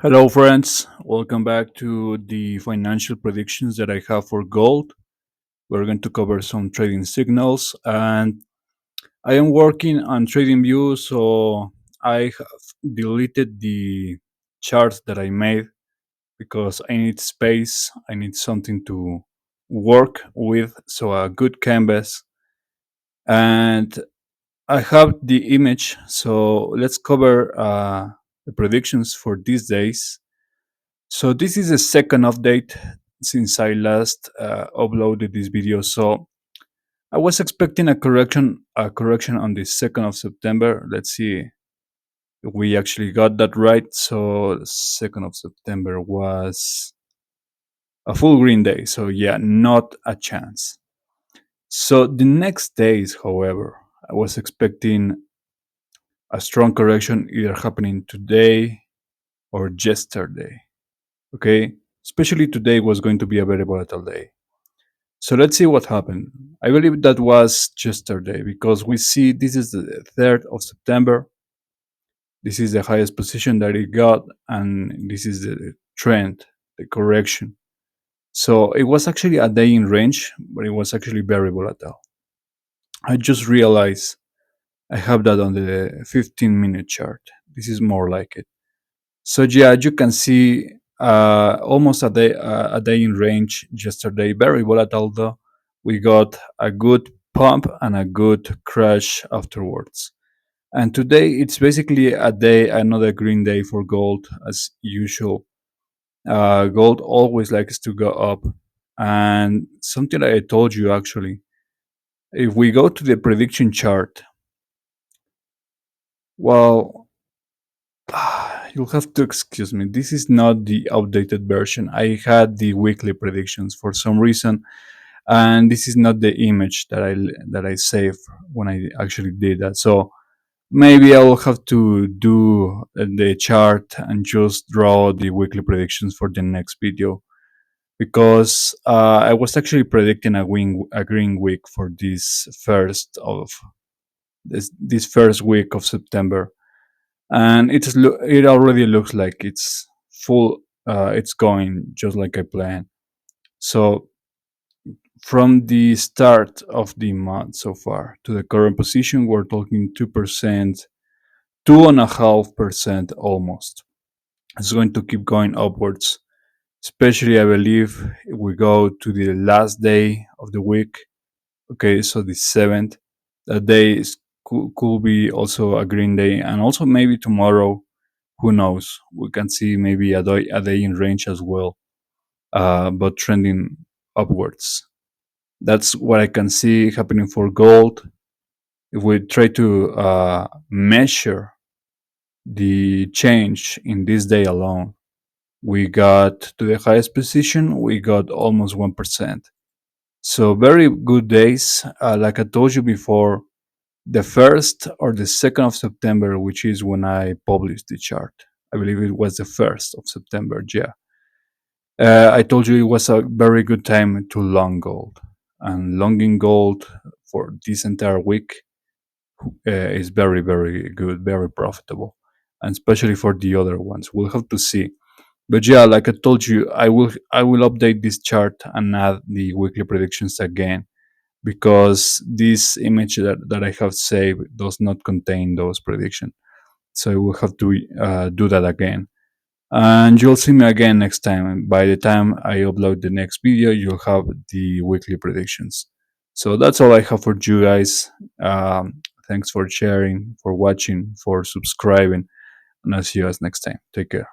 Hello, friends. Welcome back to the financial predictions that I have for gold. We're going to cover some trading signals, and I am working on TradingView, so I have deleted the charts that I made because I need space. I need something to work with, so a good canvas. And I have the image, so let's cover the predictions for these days. So this is the second update since I last uploaded this video. So I was expecting a correction on the 2nd of September. Let's see if we actually got that right. So the 2nd of September was a full green day. So yeah, not a chance. So the next days, however, I was expecting a strong correction either happening today or yesterday. Okay, especially today was going to be a very volatile day. So let's see what happened. I believe that was yesterday because we see this is the 3rd of September. This is the highest position that it got, and this is the trend, the correction. So it was actually a day in range, but it was actually very volatile. I just realized I have that on the 15-minute chart. This is more like it. So yeah, you can see almost a day in range yesterday. Very volatile though. We got a good pump and a good crash afterwards. And today it's basically another green day for gold as usual. Gold always likes to go up. And something that I told you actually, if we go to the prediction chart, well, you'll have to excuse me. This is not the updated version. I had the weekly predictions for some reason, and this is not the image that I saved when I actually did that. So maybe I will have to do the chart and just draw the weekly predictions for the next video because I was actually predicting a green week for this first week of September, and it already looks like it's full. It's going just like I planned. So from the start of the month so far to the current position, we're talking 2%, 2.5% almost. It's going to keep going upwards. Especially, I believe, if we go to the last day of the week. Okay, so the 7th, that day could be also a green day, and also maybe tomorrow. Who knows? We can see maybe a day in range as well, but trending upwards. That's what I can see happening for gold. If we try to measure the change in this day alone, we got to the highest position, we got almost 1%. So, very good days. Like I told you before, the 1st or the 2nd of September, which is when I published the chart. I believe it was the 1st of September, yeah. I told you it was a very good time to long gold. And longing gold for this entire week is very, very good, very profitable. And especially for the other ones. We'll have to see. But yeah, like I told you, I will update this chart and add the weekly predictions again because this image that I have saved does not contain those predictions. So I will have to do that again. And you'll see me again next time. By the time I upload the next video, you'll have the weekly predictions. So that's all I have for you guys. Thanks for sharing, for watching, for subscribing, and I'll see you guys next time. Take care.